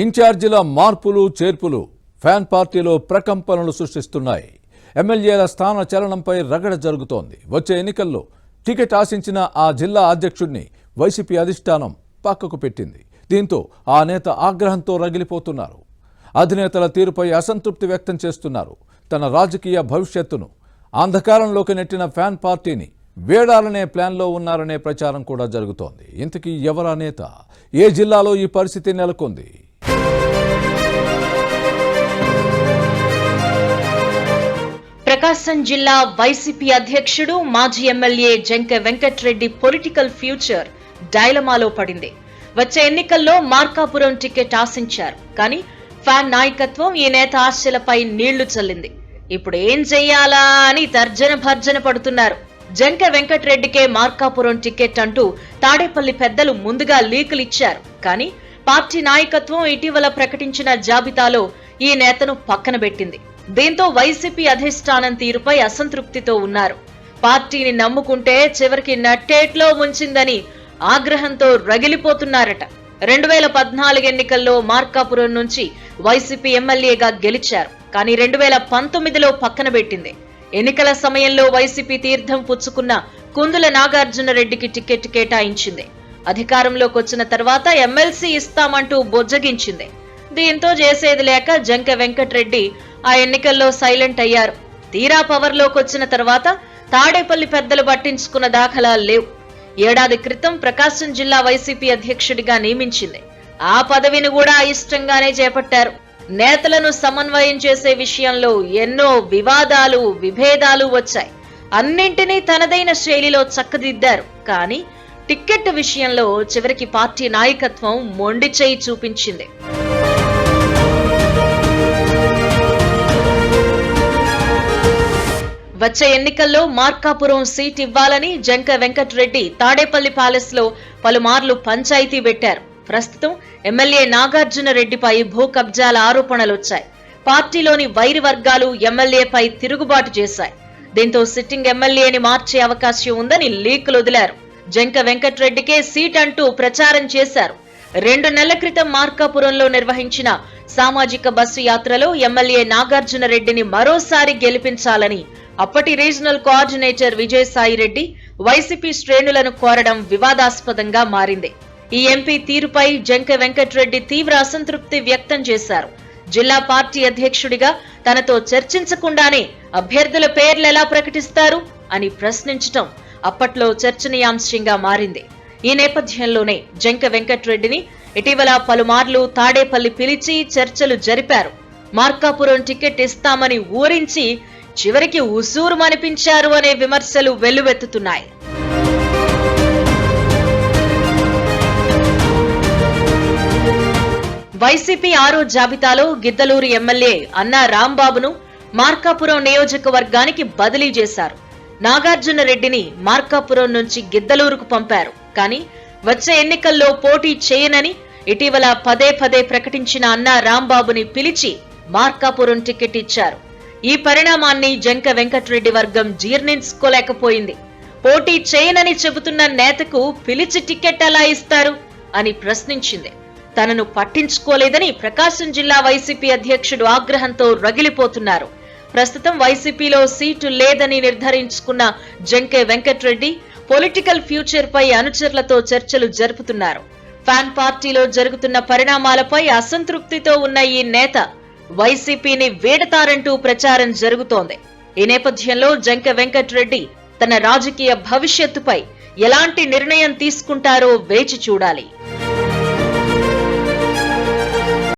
ఇన్ఛార్జీల మార్పులు చేర్పులు ఫ్యాన్ పార్టీలో ప్రకంపనలు సృష్టిస్తున్నాయి. ఎమ్మెల్యేల స్థాన చలనంపై రగడ జరుగుతోంది. వచ్చే ఎన్నికల్లో టికెట్ ఆశించిన ఆ జిల్లా అధ్యక్షుడిని వైసీపీ అధిష్టానం పక్కకు పెట్టింది. దీంతో ఆ నేత ఆగ్రహంతో రగిలిపోతున్నారు. అధినేతల తీరుపై అసంతృప్తి వ్యక్తం చేస్తున్నారు. తన రాజకీయ భవిష్యత్తును అంధకారంలోకి నెట్టిన ఫ్యాన్ పార్టీని వేడాలనే ప్లాన్లో ఉన్నారనే ప్రచారం కూడా జరుగుతోంది. ఇంతకీ ఎవరా నేత? ఏ జిల్లాలో ఈ పరిస్థితి నెలకొంది? ప్రకాశం జిల్లా వైసీపీ అధ్యక్షుడు మాజీ MLA Junke Venkatreddy political future డైలమాలో పడింది. వచ్చే ఎన్నికల్లో మార్కాపురం టికెట్ ఆశించారు. కానీ ఫ్యాన్ నాయకత్వం ఈ నేత ఆశలపై నీళ్లు చల్లింది. ఇప్పుడు ఏం చెయ్యాలా అని తర్జన భర్జన పడుతున్నారు. జంకె వెంకట్రెడ్డికే మార్కాపురం టికెట్ అంటూ తాడేపల్లి పెద్దలు ముందుగా లీకులు ఇచ్చారు. కానీ పార్టీ నాయకత్వం ఇటీవల ప్రకటించిన జాబితాలో ఈ నేతను పక్కన పెట్టింది. దీంతో వైసీపీ అధిష్టానం తీరుపై అసంతృప్తితో ఉన్నారు. పార్టీని నమ్ముకుంటే చివరికి నట్టేట్లో ముంచిందని ఆగ్రహంతో రగిలిపోతున్నారట. 2014 ఎన్నికల్లో మార్కాపురం నుంచి వైసీపీ ఎమ్మెల్యేగా గెలిచారు. కానీ 2019లో పక్కన పెట్టింది. ఎన్నికల సమయంలో వైసీపీ తీర్థం పుచ్చుకున్న కుందుల నాగార్జున రెడ్డికి టికెట్ కేటాయించింది. అధికారంలోకి వచ్చిన తర్వాత ఎమ్మెల్సీ ఇస్తామంటూ బొజ్జగించింది. దీంతో చేసేది లేక జంకె వెంకట్రెడ్డి ఆ ఎన్నికల్లో సైలెంట్ అయ్యారు. తీరా పవర్లోకి వచ్చిన తర్వాత తాడేపల్లి పెద్దలు పట్టించుకున్న దాఖలాలు లేవు. ఏడాది క్రితం ప్రకాశం జిల్లా వైసీపీ అధ్యక్షుడిగా నియమించింది. ఆ పదవిని కూడా ఇష్టంగానే చేపట్టారు. నేతలను సమన్వయం చేసే విషయంలో ఎన్నో వివాదాలు, విభేదాలు వచ్చాయి. అన్నింటినీ తనదైన శైలిలో చక్కదిద్దారు. కానీ టిక్కెట్ విషయంలో చివరికి పార్టీ నాయకత్వం మొండి చేయి చూపించింది. వచ్చే ఎన్నికల్లో మార్కాపురం సీట్ ఇవ్వాలని జంకె వెంకట్రెడ్డి తాడేపల్లి ప్యాలెస్ లో పలుమార్లు పంచాయతీ పెట్టారు. ప్రస్తుతం ఎమ్మెల్యే నాగార్జున రెడ్డిపై భూ కబ్జాల ఆరోపణలొచ్చాయి. పార్టీలోని వైరి వర్గాలు ఎమ్మెల్యేపై తిరుగుబాటు చేశాయి. దీంతో సిట్టింగ్ ఎమ్మెల్యేని మార్చే అవకాశం ఉందని లీకులు వదిలారు. జంకె వెంకట్రెడ్డికే సీట్ అంటూ ప్రచారం చేశారు. 2 నెలల క్రితం మార్కాపురంలో నిర్వహించిన సామాజిక బస్సు యాత్రలో ఎమ్మెల్యే నాగార్జున రెడ్డిని మరోసారి గెలిపించాలని అప్పటి regional coordinator Vijayasai Reddy YCP శ్రేణులను కోరడం వివాదాస్పదంగా మారింది. ఈ ఎంపీ తీరుపై జంకె వెంకట్రెడ్డి తీవ్ర అసంతృప్తి వ్యక్తం చేశారు. జిల్లా పార్టీ అధ్యక్షుడిగా తనతో చర్చించకుండానే అభ్యర్థుల పేర్లెలా ప్రకటిస్తారు అని ప్రశ్నించటం అప్పట్లో చర్చనీయాంశంగా మారింది. ఈ నేపథ్యంలోనే జంకె వెంకట్రెడ్డిని ఇటీవల పలుమార్లు తాడేపల్లి పిలిచి చర్చలు జరిపారు. మార్కాపురం టికెట్ ఇస్తామని ఊరించి చివరికి ఉసూరుమనిపించారు అనే విమర్శలు వెల్లువెత్తుతున్నాయి. వైసీపీ 6వ జాబితాలో గిద్దలూరు ఎమ్మెల్యే అన్నా రాంబాబును మార్కాపురం నియోజకవర్గానికి బదిలీ చేశారు. నాగార్జున రెడ్డిని మార్కాపురం నుంచి గిద్దలూరుకు పంపారు. కానీ వచ్చే ఎన్నికల్లో పోటీ చేయనని ఇటీవల పదే ప్రకటించిన అన్నా రాంబాబుని పిలిచి మార్కాపురం టికెట్ ఇచ్చారు. ఈ పరిణామాన్ని జంకె వెంకట్రెడ్డి వర్గం జీర్ణించుకోలేకపోయింది. పోటీ చేయనని చెబుతున్న నేతకు పిలిచి టికెట్ ఎలా ఇస్తారు అని ప్రశ్నించింది. తనను పట్టించుకోలేదని ప్రకాశం జిల్లా వైసీపీ అధ్యక్షుడు ఆగ్రహంతో రగిలిపోతున్నారు. ప్రస్తుతం వైసీపీలో సీటు లేదని నిర్ధారించుకున్న జంకె వెంకట్రెడ్డి పొలిటికల్ ఫ్యూచర్ పై అనుచరులతో చర్చలు జరుపుతున్నారు. ఫ్యాన్ పార్టీలో జరుగుతున్న పరిణామాలపై అసంతృప్తితో ఉన్న ఈ నేత వైసీపీని వీడతారంటూ ప్రచారం జరుగుతోంది. ఈ నేపథ్యంలో జంకె వెంకట్రెడ్డి తన రాజకీయ భవిష్యత్తుపై ఎలాంటి నిర్ణయం తీసుకుంటారో వేచి చూడాలి.